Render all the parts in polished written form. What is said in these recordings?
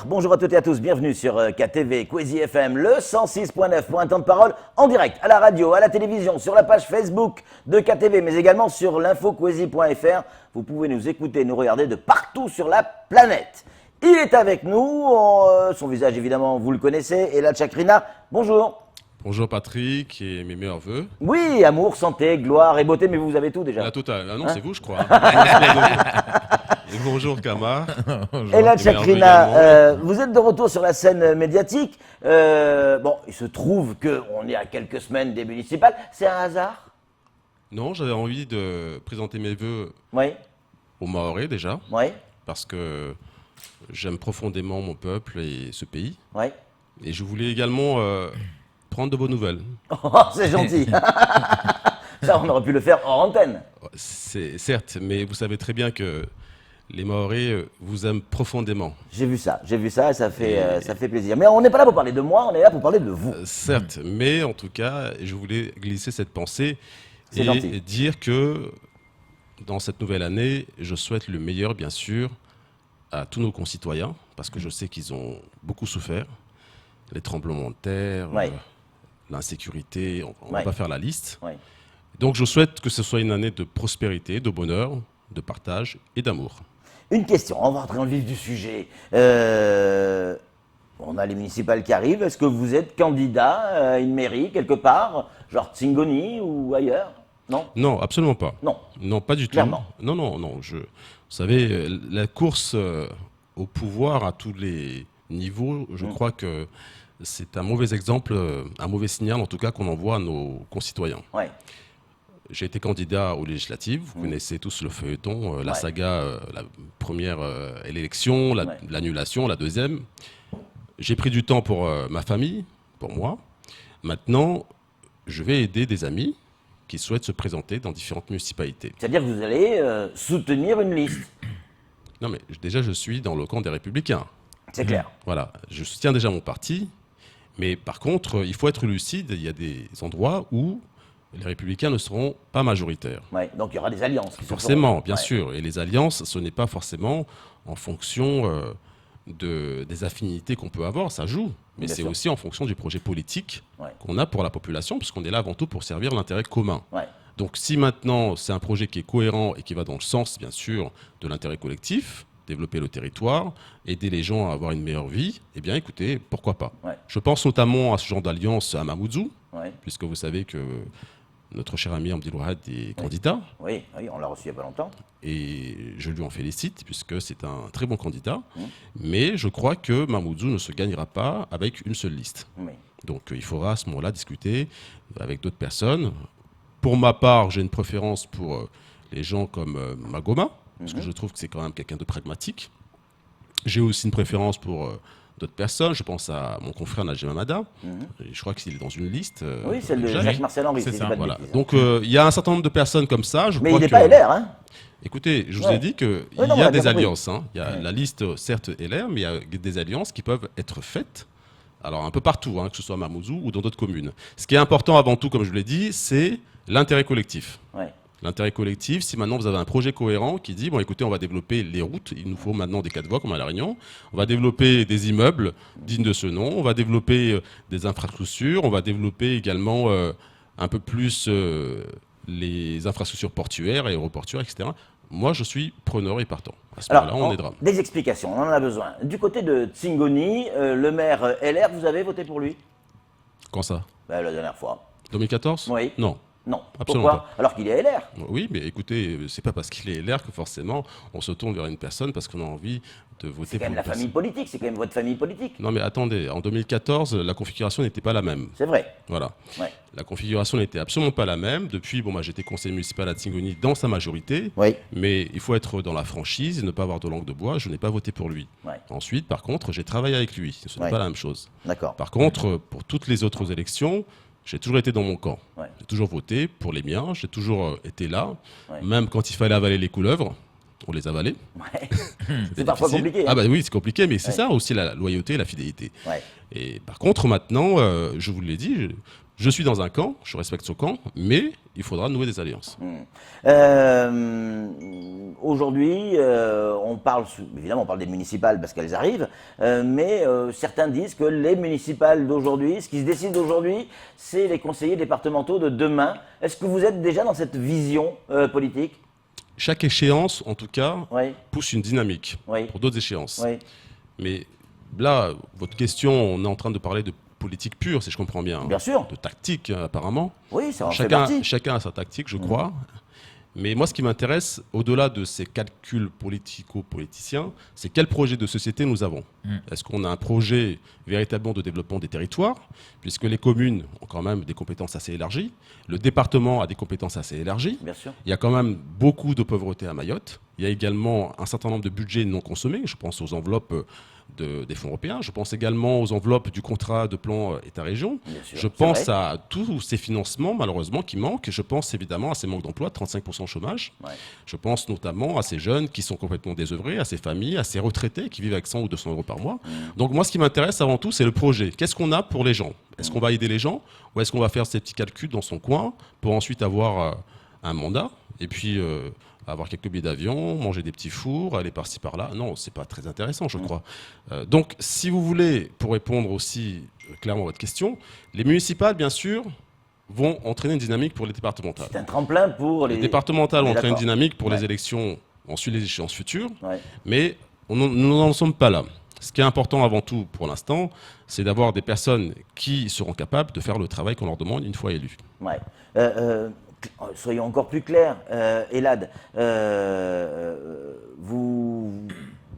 Bonjour à toutes et à tous, bienvenue sur KTV, Kwezi FM, le 106.9 pour un temps de parole en direct, à la radio, à la télévision, sur la page Facebook de KTV, mais également sur l'infokwezi.fr. Vous pouvez nous écouter, nous regarder de partout sur la planète. Il est avec nous, son visage évidemment vous le connaissez, Elad Chakrina, bonjour. Bonjour Patrick et mes meilleurs vœux. Oui, amour, santé, gloire et beauté, mais vous avez tout déjà. La totale. Ah non, c'est vous, je crois. Et bonjour Kama. Elad Chakrina, vous êtes de retour sur la scène médiatique. Bon, il se trouve qu'on est à quelques semaines des municipales. C'est un hasard? Non, j'avais envie de présenter mes vœux Oui. aux Mahorais déjà, Oui. parce que j'aime profondément mon peuple et ce pays. Oui. Et je voulais également prendre de vos nouvelles. Oh, c'est gentil. Ça, on aurait pu le faire hors antenne. C'est certes, mais vous savez très bien que les Mahorais vous aiment profondément. J'ai vu ça et ça fait plaisir. Mais on n'est pas là pour parler de moi, on est là pour parler de vous. Certes, mais en tout cas, je voulais glisser cette pensée C'est gentil. et dire que dans cette nouvelle année, je souhaite le meilleur, bien sûr, à tous nos concitoyens, parce que je sais qu'ils ont beaucoup souffert. Les tremblements de terre, Ouais. l'insécurité, on ne Ouais. va pas faire la liste. Ouais. Donc je souhaite que ce soit une année de prospérité, de bonheur, de partage et d'amour. Une question, on va rentrer dans le vif du sujet. On a les municipales qui arrivent. Est-ce que vous êtes candidat à une mairie quelque part, genre Tsingoni ou ailleurs? Non? Non, absolument pas. Non. Non, pas du Clairement. tout. Non. Vous savez, la course au pouvoir à tous les niveaux, je crois que c'est un mauvais exemple, un mauvais signal en tout cas qu'on envoie à nos concitoyens. Ouais. J'ai été candidat aux législatives, vous connaissez tous le feuilleton, la Ouais. saga, la première élection, Ouais. l'annulation, la deuxième. J'ai pris du temps pour ma famille, pour moi. Maintenant, je vais aider des amis qui souhaitent se présenter dans différentes municipalités. C'est-à-dire que vous allez soutenir une liste. Non mais déjà, je suis dans le camp des Républicains. C'est clair. Voilà, je soutiens déjà mon parti, mais par contre, il faut être lucide, il y a des endroits où les Républicains ne seront pas majoritaires. Ouais. Donc il y aura des alliances. Qui se Forcément, feront. bien Ouais. sûr. Et les alliances, ce n'est pas forcément en fonction des affinités qu'on peut avoir, ça joue. Mais Bien c'est sûr. aussi en fonction du projet politique Ouais. qu'on a pour la population, puisqu'on est là avant tout pour servir l'intérêt commun. Ouais. Donc si maintenant c'est un projet qui est cohérent et qui va dans le sens, bien sûr, de l'intérêt collectif, développer le territoire, aider les gens à avoir une meilleure vie, eh bien écoutez, pourquoi pas. Ouais. Je pense notamment à ce genre d'alliance à Mamoudzou, Ouais. puisque vous savez que notre cher ami Abdel Wahad est candidat. Oui, on l'a reçu il n'y a pas longtemps. Et je lui en félicite, puisque c'est un très bon candidat. Mais je crois que Mamoudzou ne se gagnera pas avec une seule liste. Oui. Donc il faudra à ce moment-là discuter avec d'autres personnes. Pour ma part, j'ai une préférence pour les gens comme Magoma, parce que je trouve que c'est quand même quelqu'un de pragmatique. J'ai aussi une préférence pour d'autres personnes. Je pense à mon confrère Najim Amada. Je crois qu'il est dans une liste. Oui, celle de Jacques. Jacques-Marcel Henry, C'est si je ça, dis pas de voilà. bêtises. Donc il y a un certain nombre de personnes comme ça. Mais il n'est pas LR, hein? Écoutez, je vous Ouais. ai dit qu'il Oui, non, y on a a bien des compris. alliances. Hein. Il y a la liste, certes, LR, mais il y a des alliances qui peuvent être faites. Alors, un peu partout, hein, que ce soit à Mamoudzou ou dans d'autres communes. Ce qui est important avant tout, comme je vous l'ai dit, c'est l'intérêt collectif. Ouais. L'intérêt collectif, si maintenant vous avez un projet cohérent qui dit, bon écoutez, on va développer les routes, il nous faut maintenant des 4 voies comme à La Réunion, on va développer des immeubles dignes de ce nom, on va développer des infrastructures, on va développer également un peu plus les infrastructures portuaires, aéroportuaires, etc. Moi, je suis preneur et partant. À ce moment-là, on aidera. Des explications, on en a besoin. Du côté de Tsingoni, le maire LR, vous avez voté pour lui? Quand ça La dernière fois. 2014 Oui. Non. Non. Absolument Pourquoi? Alors qu'il est LR. Oui, mais écoutez, c'est pas parce qu'il est LR que forcément on se tourne vers une personne parce qu'on a envie de voter C'est quand pour même la une personne. famille politique, c'est quand même votre famille politique. Non mais attendez, en 2014, la configuration n'était pas la même. C'est vrai. Voilà. Ouais. La configuration n'était absolument pas la même. Depuis, bon, j'étais conseiller municipal à Tsingoni dans sa majorité. Oui. Mais il faut être dans la franchise et ne pas avoir de langue de bois. Je n'ai pas voté pour lui. Ouais. Ensuite, par contre, j'ai travaillé avec lui. Ce n'est Ouais. pas la même chose. D'accord. Par contre, pour toutes les autres élections, j'ai toujours été dans mon camp. Ouais. J'ai toujours voté pour les miens. J'ai toujours été là. Ouais. Même quand il fallait avaler les couleuvres, on les avalait. Ouais. C'était C'est parfois difficile. compliqué. hein. Ah bah oui, c'est compliqué, mais c'est Ouais. ça aussi la loyauté et la fidélité. Ouais. Et par contre, maintenant, je vous l'ai dit, Je suis dans un camp, je respecte ce camp, mais il faudra nouer des alliances. Aujourd'hui, évidemment, on parle des municipales parce qu'elles arrivent, mais certains disent que les municipales d'aujourd'hui, ce qui se décide aujourd'hui, c'est les conseillers départementaux de demain. Est-ce que vous êtes déjà dans cette vision politique? Chaque échéance, en tout cas, Oui. pousse une dynamique Oui. pour d'autres échéances. Oui. Mais là, votre question, on est en train de parler de politique pure, si je comprends bien. Bien sûr. De tactique, apparemment. Oui, ça en fait partie. Chacun a sa tactique, je crois. Mais moi, ce qui m'intéresse, au-delà de ces calculs politico-politiciens, c'est quel projet de société nous avons. Est-ce qu'on a un projet véritablement de développement des territoires, puisque les communes ont quand même des compétences assez élargies, le département a des compétences assez élargies, Bien sûr. il y a quand même beaucoup de pauvreté à Mayotte, il y a également un certain nombre de budgets non consommés, je pense aux enveloppes des fonds européens, je pense également aux enveloppes du contrat de plan État-région, je pense à tous ces financements malheureusement qui manquent, je pense évidemment à ces manques d'emploi, 35% de chômage, je pense notamment à ces jeunes qui sont complètement désœuvrés, à ces familles, à ces retraités qui vivent avec 100 ou 200 euros par mois. Donc moi ce qui m'intéresse avant tout c'est le projet, qu'est-ce qu'on a pour les gens? Est-ce qu'on va aider les gens ou est-ce qu'on va faire ces petits calculs dans son coin pour ensuite avoir un mandat et puis avoir quelques billets d'avion, manger des petits fours, aller par-ci par-là. Non, c'est pas très intéressant, je crois. Donc, si vous voulez, pour répondre aussi clairement à votre question, les municipales, bien sûr, vont entraîner une dynamique pour les départementales. C'est un tremplin pour les départementales vont entraîner une dynamique pour les élections, ensuite les échéances futures, Ouais. mais nous n'en sommes pas là. Ce qui est important avant tout pour l'instant, c'est d'avoir des personnes qui seront capables de faire le travail qu'on leur demande une fois élus. Ouais. Soyons encore plus clairs, Elad, vous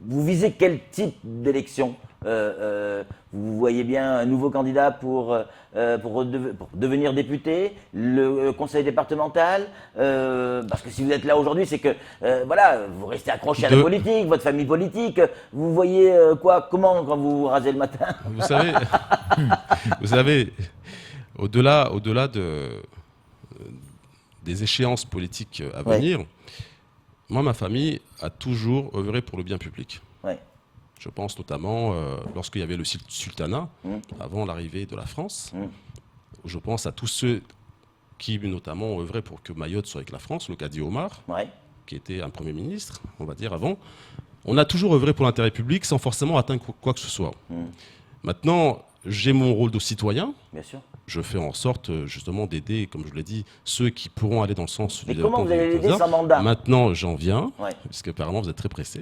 visez quel type d'élection? Vous voyez bien un nouveau candidat pour devenir député, le conseil départemental, parce que si vous êtes là aujourd'hui, c'est que voilà, vous restez accroché à la politique, votre famille politique. Vous voyez comment quand vous rasez le matin? Vous savez, au-delà des échéances politiques à venir, moi, ma famille a toujours œuvré pour le bien public. Ouais. Je pense notamment, lorsqu'il y avait le sultanat, avant l'arrivée de la France, je pense à tous ceux qui, notamment, ont œuvré pour que Mayotte soit avec la France, le Kadi Omar, qui était un Premier ministre, on va dire, avant. On a toujours œuvré pour l'intérêt public sans forcément atteindre quoi que ce soit. Maintenant, j'ai mon rôle de citoyen. Bien sûr. Je fais en sorte justement d'aider, comme je vous l'ai dit, ceux qui pourront aller dans le sens du développement. Mais comment vous allez l'aider sans mandat? Maintenant, j'en viens, parce qu'apparemment vous êtes très pressé.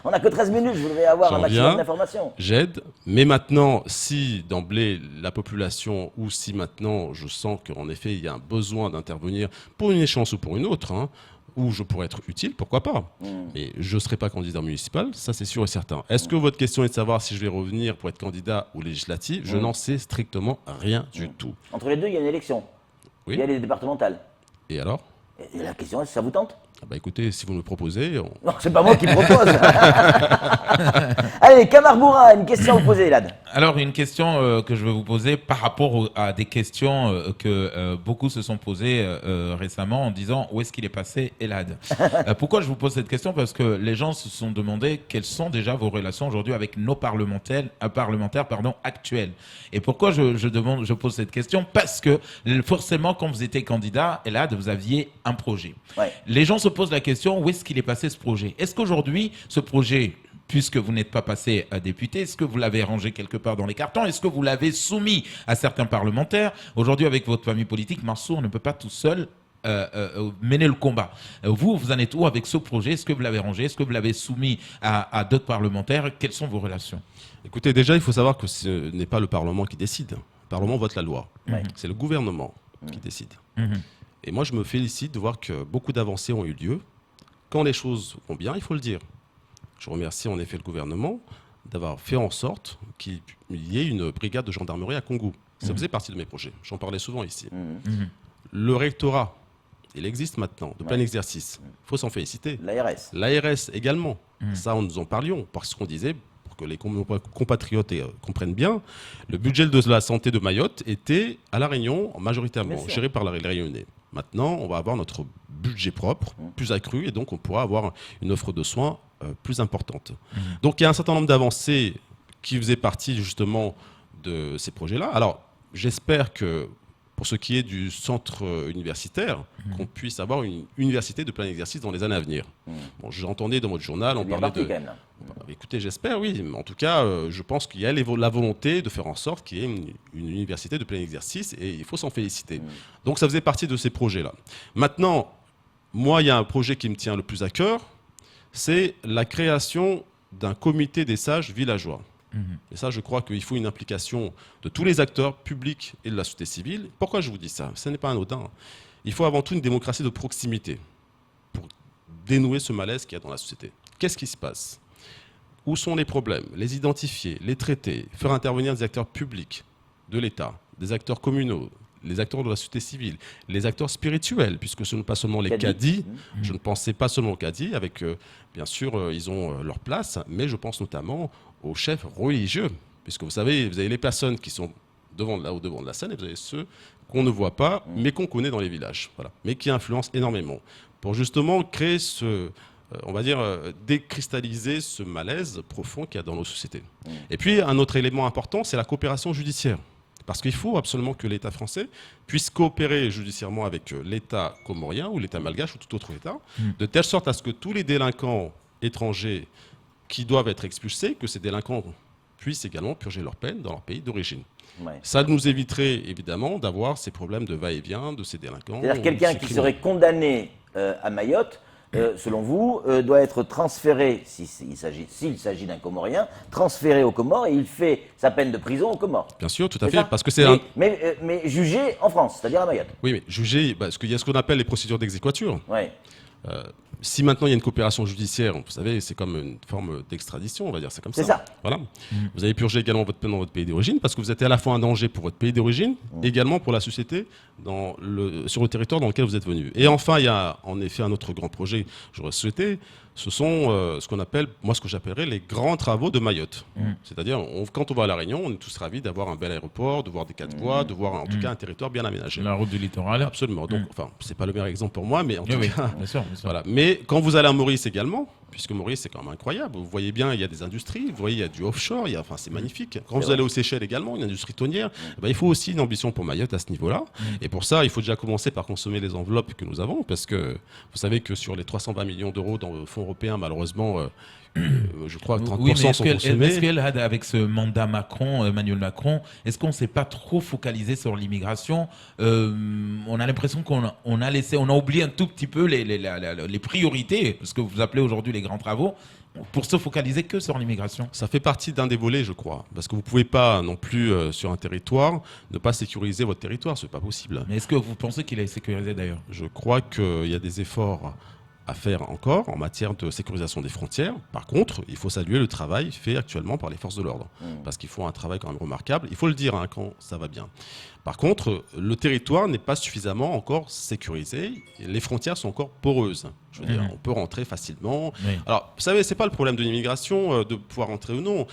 On n'a que 13 minutes, je voudrais avoir un maximum d'informations. J'aide, mais maintenant, si d'emblée la population, ou si maintenant je sens qu'en effet il y a un besoin d'intervenir pour une échéance ou pour une autre, où je pourrais être utile, pourquoi pas. Mais je ne serai pas candidat municipal, ça c'est sûr et certain. Est-ce que votre question est de savoir si je vais revenir pour être candidat aux législatives? Je n'en sais strictement rien du tout. Entre les deux, il y a une élection. Il y a les départementales. Et alors? Et la question est, ça vous tente? Écoutez, si vous me proposez... Non, c'est pas moi qui propose. Allez, Kamarboura, une question à vous poser, Elad. Alors, une question que je vais vous poser par rapport à des questions que beaucoup se sont posées récemment en disant où est-ce qu'il est passé, Elad. Pourquoi je vous pose cette question? Parce que les gens se sont demandé quelles sont déjà vos relations aujourd'hui avec nos parlementaires actuels. Et pourquoi je pose cette question? Parce que forcément, quand vous étiez candidat, Elad, vous aviez un projet. Les gens se posent la question, où est-ce qu'il est passé ce projet? Est-ce qu'aujourd'hui, ce projet, puisque vous n'êtes pas passé à député, est-ce que vous l'avez rangé quelque part dans les cartons? Est-ce que vous l'avez soumis à certains parlementaires? Aujourd'hui, avec votre famille politique, Mansour ne peut pas tout seul mener le combat. Vous en êtes où avec ce projet? Est-ce que vous l'avez rangé? Est-ce que vous l'avez soumis à d'autres parlementaires? Quelles sont vos relations? Écoutez, déjà, il faut savoir que ce n'est pas le Parlement qui décide. Le Parlement vote la loi. C'est le gouvernement qui décide. Et moi, je me félicite de voir que beaucoup d'avancées ont eu lieu. Quand les choses vont bien, il faut le dire. Je remercie en effet le gouvernement d'avoir fait en sorte qu'il y ait une brigade de gendarmerie à Congo. Ça faisait partie de mes projets. J'en parlais souvent ici. Le rectorat, il existe maintenant, de plein exercice. Il faut s'en féliciter. L'ARS. L'ARS également. Ça, nous en parlions, parce qu'on disait, pour que les compatriotes comprennent bien, le budget de la santé de Mayotte était à La Réunion, majoritairement géré par les Réunionnais. Maintenant, on va avoir notre budget propre, plus accru, et donc on pourra avoir une offre de soins plus importante. Donc il y a un certain nombre d'avancées qui faisaient partie justement de ces projets-là. Alors, j'espère que pour ce qui est du centre universitaire, qu'on puisse avoir une université de plein exercice dans les années à venir. Bon, j'entendais dans votre journal, on parlait de... Quand même, là. Écoutez, j'espère, oui. Mais en tout cas, je pense qu'il y a la volonté de faire en sorte qu'il y ait une université de plein exercice et il faut s'en féliciter. Donc ça faisait partie de ces projets-là. Maintenant, moi, il y a un projet qui me tient le plus à cœur, c'est la création d'un comité des sages villageois. Et ça, je crois qu'il faut une implication de tous les acteurs publics et de la société civile. Pourquoi je vous dis ça? Ce n'est pas anodin. Il faut avant tout une démocratie de proximité pour dénouer ce malaise qu'il y a dans la société. Qu'est-ce qui se passe? Où sont les problèmes? Les identifier, les traiter, faire intervenir des acteurs publics de l'État, des acteurs communaux, les acteurs de la société civile, les acteurs spirituels, puisque ce n'est pas seulement les cadis. Je ne pensais pas seulement aux cadis, avec, bien sûr, ils ont leur place, mais je pense notamment aux chefs religieux, puisque vous savez, vous avez les personnes qui sont devant de la scène, et vous avez ceux qu'on ne voit pas, mais qu'on connaît dans les villages, voilà, mais qui influencent énormément, pour justement créer on va dire, décristalliser ce malaise profond qu'il y a dans nos sociétés. Et puis, un autre élément important, c'est la coopération judiciaire. Parce qu'il faut absolument que l'État français puisse coopérer judiciairement avec l'État comorien ou l'État malgache ou tout autre État, de telle sorte à ce que tous les délinquants étrangers qui doivent être expulsés, que ces délinquants puissent également purger leur peine dans leur pays d'origine. Ouais. Ça nous éviterait évidemment d'avoir ces problèmes de va-et-vient de ces délinquants. C'est-à-dire quelqu'un qui serait condamné à Mayotte, selon vous, doit être transféré, s'il s'agit d'un Comorien, transféré aux Comores et il fait sa peine de prison aux Comores. Bien sûr, tout à fait, parce que mais jugé en France, c'est-à-dire à Mayotte. Oui, mais jugé, parce qu'il y a ce qu'on appelle les procédures d'exéquatur. Ouais. Si maintenant il y a une coopération judiciaire, vous savez, c'est comme une forme d'extradition, on va dire, c'est comme ça. C'est ça. Voilà. Vous avez purgé également votre peine dans votre pays d'origine parce que vous êtes à la fois un danger pour votre pays d'origine, également pour la société sur le territoire dans lequel vous êtes venu. Et enfin, il y a en effet un autre grand projet que j'aurais souhaité, ce sont ce qu'on appelle, moi ce que j'appellerais les grands travaux de Mayotte. C'est-à-dire, quand on va à La Réunion, on est tous ravis d'avoir un bel aéroport, de voir des 4 voies, de voir en tout cas un territoire bien aménagé. La route du littoral. Absolument. Donc, enfin, c'est pas le meilleur exemple pour moi, mais en tout cas, bien sûr. voilà. Mais quand vous allez à Maurice également, puisque Maurice c'est quand même incroyable, vous voyez bien, il y a des industries, vous voyez, il y a du offshore, enfin, c'est magnifique. Quand vous allez aux Seychelles également, une industrie tonnière, il faut aussi une ambition pour Mayotte à ce niveau-là. Et pour ça, il faut déjà commencer par consommer les enveloppes que nous avons, parce que vous savez que sur les 320 millions d'euros dans le fonds européen, malheureusement, je crois que 30% sont consommés. Est-ce qu'elle avec ce mandat Macron, Emmanuel Macron, est-ce qu'on ne s'est pas trop focalisé sur l'immigration? On a l'impression qu'on a oublié un tout petit peu les priorités, ce que vous appelez aujourd'hui les grands travaux, pour se focaliser que sur l'immigration. Ça fait partie d'un des volets, je crois, parce que vous ne pouvez pas non plus sur un territoire ne pas sécuriser votre territoire, c'est pas possible. Mais est-ce que vous pensez qu'il est sécurisé d'ailleurs? Je crois qu'il y a des efforts à faire encore en matière de sécurisation des frontières. Par contre, il faut saluer le travail fait actuellement par les forces de l'ordre, parce qu'ils font un travail quand même remarquable. Il faut le dire quand ça va bien. Par contre, le territoire n'est pas suffisamment encore sécurisé. Les frontières sont encore poreuses. Je veux dire, on peut rentrer facilement. Oui. Alors, vous savez, c'est pas le problème de l'immigration, de pouvoir rentrer ou non.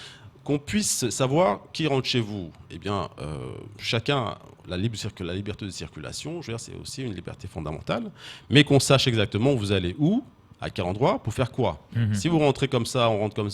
Qu'on puisse savoir qui rentre chez vous. Eh bien, chacun, la liberté de circulation, je veux dire, c'est aussi une liberté fondamentale, mais qu'on sache exactement où vous allez où, à quel endroit, pour faire quoi. Si vous rentrez comme ça, on rentre comme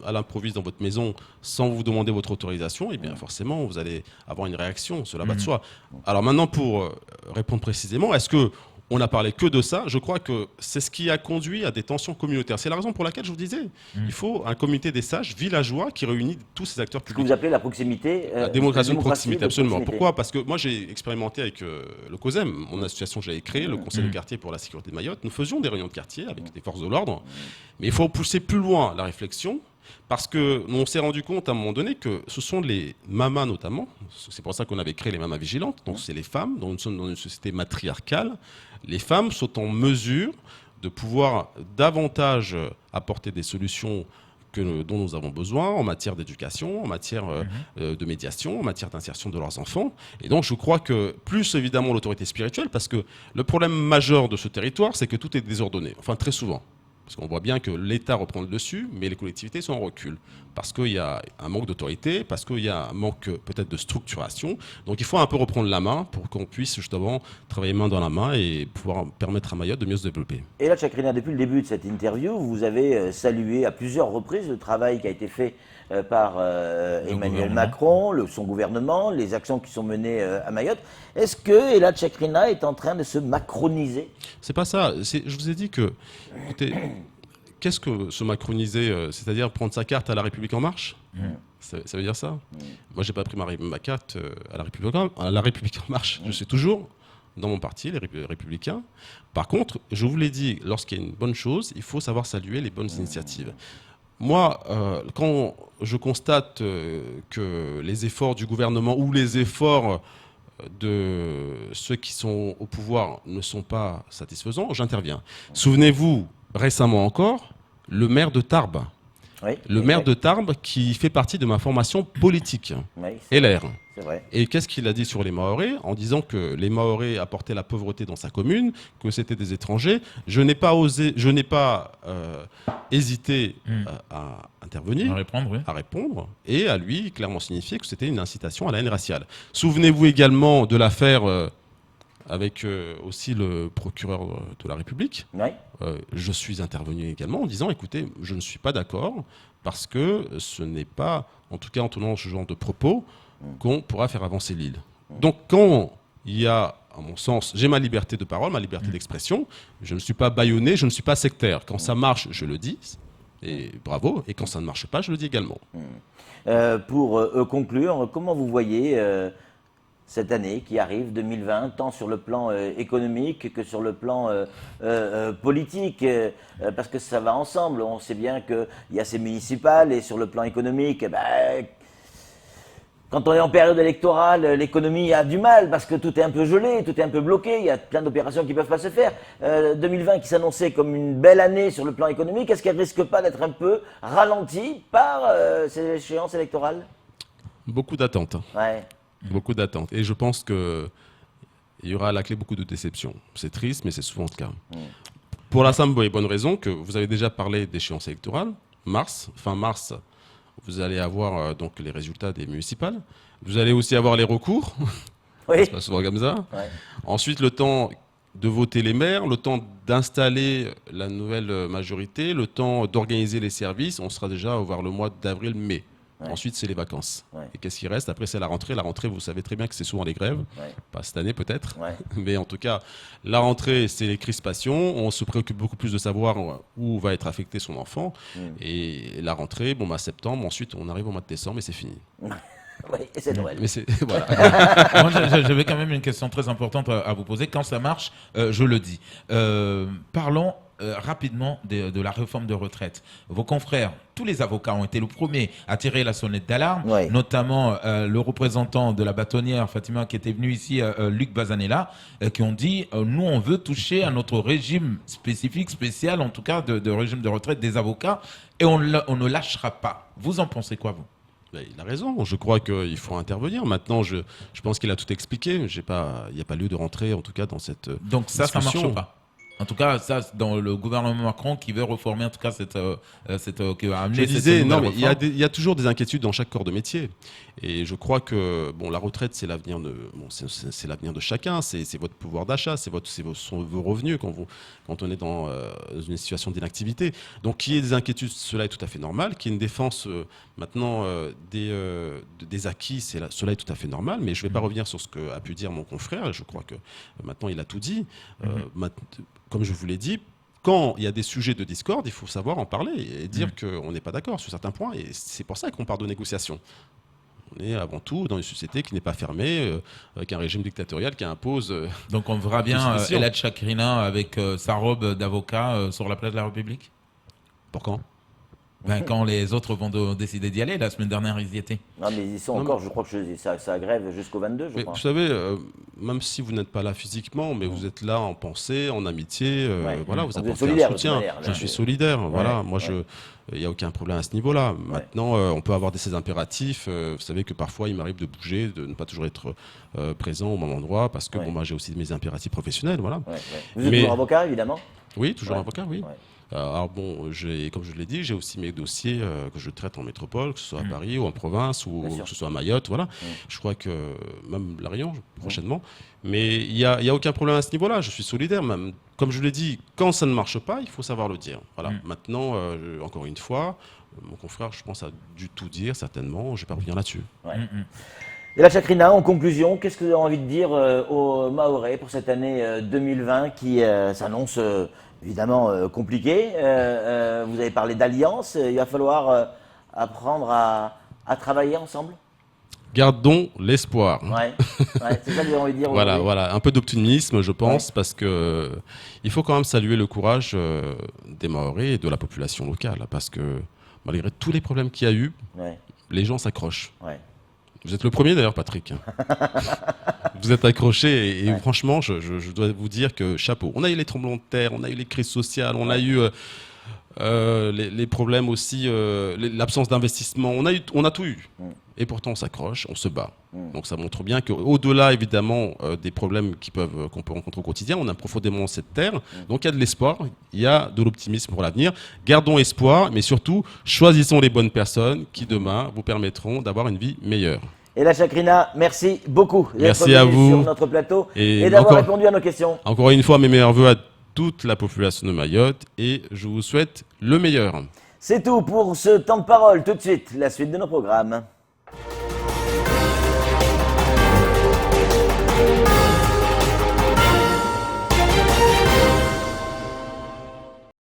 à l'improviste dans votre maison sans vous demander votre autorisation, eh bien forcément, vous allez avoir une réaction, cela va de soi. Alors maintenant, pour répondre précisément, est-ce que on n'a parlé que de ça? Je crois que c'est ce qui a conduit à des tensions communautaires. C'est la raison pour laquelle je vous disais, il faut un comité des sages villageois qui réunit tous ces acteurs publics. Ce que vous appelez la proximité. La démocratie de proximité, absolument. Pourquoi? Parce que moi, j'ai expérimenté avec le COSEM, mon association que j'avais créée, le Conseil de quartier pour la sécurité de Mayotte. Nous faisions des réunions de quartier avec des forces de l'ordre. Mais il faut pousser plus loin la réflexion. Parce qu'on s'est rendu compte à un moment donné que ce sont les mamas notamment, c'est pour ça qu'on avait créé les mamas vigilantes, donc c'est les femmes, nous sommes dans une société matriarcale, les femmes sont en mesure de pouvoir davantage apporter des solutions dont nous avons besoin en matière d'éducation, en matière de médiation, en matière d'insertion de leurs enfants. Et donc je crois que plus évidemment l'autorité spirituelle, parce que le problème majeur de ce territoire, c'est que tout est désordonné, enfin très souvent. Parce qu'on voit bien que l'État reprend le dessus, mais les collectivités sont en recul. Parce qu'il y a un manque d'autorité, parce qu'il y a un manque peut-être de structuration. Donc il faut un peu reprendre la main pour qu'on puisse justement travailler main dans la main et pouvoir permettre à Mayotte de mieux se développer. Et là, Chakrina, depuis le début de cette interview, vous avez salué à plusieurs reprises le travail qui a été fait par Emmanuel Macron, son gouvernement, les actions qui sont menées à Mayotte. Est-ce que Elad Chakrina est en train de se macroniser? C'est pas ça. Je vous ai dit que, écoutez, qu'est-ce que se macroniser, c'est-à-dire prendre sa carte à La République En Marche? Ça veut dire ça? Moi, j'ai pas pris ma carte à La République En Marche. Je suis toujours dans mon parti, les Républicains. Par contre, je vous l'ai dit, lorsqu'il y a une bonne chose, il faut savoir saluer les bonnes initiatives. Moi, quand je constate que les efforts du gouvernement ou les efforts de ceux qui sont au pouvoir ne sont pas satisfaisants, j'interviens. Souvenez-vous, récemment encore, le maire de Tarbes. Oui, le maire de Tarbes qui fait partie de ma formation politique, LR. C'est vrai. Et qu'est-ce qu'il a dit sur les Mahorais? En disant que les Mahorais apportaient la pauvreté dans sa commune, que c'était des étrangers. Je n'ai pas hésité à intervenir, à répondre, et à lui clairement signifier que c'était une incitation à la haine raciale. Souvenez-vous également de l'affaire avec aussi le procureur de la République. Oui. Je suis intervenu également en disant, écoutez, je ne suis pas d'accord, parce que ce n'est pas, en tout cas en tenant ce genre de propos, qu'on pourra faire avancer l'île. Donc quand il y a, à mon sens, j'ai ma liberté de parole, ma liberté d'expression, je ne suis pas bâillonné, je ne suis pas sectaire. Quand ça marche, je le dis, et bravo, et quand ça ne marche pas, je le dis également. Pour conclure, comment vous voyez cette année qui arrive, 2020, tant sur le plan économique que sur le plan politique, parce que ça va ensemble. On sait bien qu'il y a ces municipales, et sur le plan économique, quand on est en période électorale, l'économie a du mal, parce que tout est un peu gelé, tout est un peu bloqué, il y a plein d'opérations qui ne peuvent pas se faire. 2020 qui s'annonçait comme une belle année sur le plan économique, est-ce qu'elle ne risque pas d'être un peu ralentie par ces échéances électorales? Beaucoup d'attentes. Ouais. Beaucoup d'attentes. Et je pense qu'il y aura à la clé beaucoup de déceptions. C'est triste, mais c'est souvent le cas. Pour la simple et bonne raison que vous avez déjà parlé d'échéance électorale. Fin mars, vous allez avoir donc les résultats des municipales. Vous allez aussi avoir les recours. Oui. Ça se passe souvent comme ça. Ouais. Ensuite, le temps de voter les maires, le temps d'installer la nouvelle majorité, le temps d'organiser les services. On sera déjà vers le mois d'avril-mai. Ouais. Ensuite, c'est les vacances. Ouais. Et qu'est-ce qui reste? Après, c'est la rentrée. La rentrée, vous savez très bien que c'est souvent les grèves. Ouais. Pas cette année, peut-être. Ouais. Mais en tout cas, la rentrée, c'est les crispations. On se préoccupe beaucoup plus de savoir où va être affecté son enfant. Et la rentrée, septembre. Ensuite, on arrive au mois de décembre et c'est fini. Oui, et c'est Noël. Mais voilà. Moi, j'avais quand même une question très importante à vous poser. Quand ça marche, je le dis. Parlons rapidement de la réforme de retraite. Vos confrères, tous les avocats ont été le premier à tirer la sonnette d'alarme, notamment le représentant de la bâtonnière, Fatima, qui était venu ici, Luc Bazanella, qui ont dit nous, on veut toucher à notre régime spécifique, spécial, en tout cas, de régime de retraite des avocats, et on ne lâchera pas. Vous en pensez quoi, vous? Il a raison, je crois qu'il faut intervenir. Maintenant, je pense qu'il a tout expliqué. Il n'y a pas lieu de rentrer, en tout cas, dans cette Donc ça ne discussion. marche pas. En tout cas, ça, dans le gouvernement Macron qui veut reformer, en tout cas, qui va amener. Je disais, non, mais il y a toujours des inquiétudes dans chaque corps de métier. Et je crois que la retraite, c'est l'avenir c'est l'avenir de chacun. C'est votre pouvoir d'achat, sont vos revenus quand on est dans une situation d'inactivité. Donc, qu'il y ait des inquiétudes, cela est tout à fait normal. Qu'il y ait une défense maintenant des acquis, cela est tout à fait normal. Mais je ne vais pas revenir sur ce qu'a pu dire mon confrère. Je crois que maintenant, il a tout dit. Comme je vous l'ai dit, quand il y a des sujets de discorde, il faut savoir en parler et dire qu'on n'est pas d'accord sur certains points. Et c'est pour ça qu'on parle de négociation. On est avant tout dans une société qui n'est pas fermée, avec un régime dictatorial qui impose. Donc on verra bien Elad Chakrina avec sa robe d'avocat sur la place de la République? Pour quand? Quand les autres vont décider d'y aller, la semaine dernière, ils y étaient. Non, mais ils sont encore, je crois que ça grève jusqu'au 22, je crois. Vous savez, même si vous n'êtes pas là physiquement, mais vous êtes là en pensée, en amitié, voilà, vous apportez un soutien. Je suis solidaire, voilà. Moi, il n'y a aucun problème à ce niveau-là. Maintenant, on peut avoir ces impératifs. Vous savez que parfois, il m'arrive de bouger, de ne pas toujours être présent au même endroit, parce que moi, j'ai aussi mes impératifs professionnels, voilà. Vous êtes toujours avocat, évidemment? Oui, toujours Ouais. avocat, oui. Ouais. Alors bon, comme je l'ai dit, j'ai aussi mes dossiers que je traite en métropole, que ce soit à Paris ou en province ou Bien sûr. que ce soit à Mayotte, voilà. Je crois que même La Réunion prochainement. Mais il y a aucun problème à ce niveau-là. Je suis solidaire, même. Comme je l'ai dit, quand ça ne marche pas, il faut savoir le dire. Voilà. Maintenant, encore une fois, mon confrère, je pense, a dû tout dire certainement. Je vais pas revenir là-dessus. Ouais. Et la Chakrina, en conclusion, qu'est-ce que vous avez envie de dire aux Mahorais pour cette année 2020 qui s'annonce évidemment compliquée. Vous avez parlé d'alliance, il va falloir apprendre à travailler ensemble. Gardons l'espoir. Ouais, c'est ça que j'ai envie de dire. Voilà, aujourd'hui. voilà, un peu d'optimisme, je pense, parce que il faut quand même saluer le courage des Mahorais et de la population locale, parce que malgré tous les problèmes qu'il y a eu, Ouais, les gens s'accrochent. ouais. Vous êtes le premier d'ailleurs, Patrick. Vous êtes accroché et franchement, je dois vous dire que chapeau. On a eu les tremblements de terre, on a eu les crises sociales, on a eu les problèmes aussi, l'absence d'investissement. On a tout eu. Et pourtant, on s'accroche, on se bat. Donc ça montre bien qu'au-delà, évidemment, des problèmes qu'on peut rencontrer au quotidien, on a profondément cette terre. Donc il y a de l'espoir, il y a de l'optimisme pour l'avenir. Gardons espoir, mais surtout, choisissons les bonnes personnes qui, demain, vous permettront d'avoir une vie meilleure. Et la Chakrina, merci beaucoup d'être Merci à venue vous. sur notre plateau Et et d'avoir encore- répondu à nos questions. Encore une fois, mes meilleurs voeux à toute la population de Mayotte et je vous souhaite le meilleur. C'est tout pour ce temps de parole. Tout de suite, la suite de nos programmes.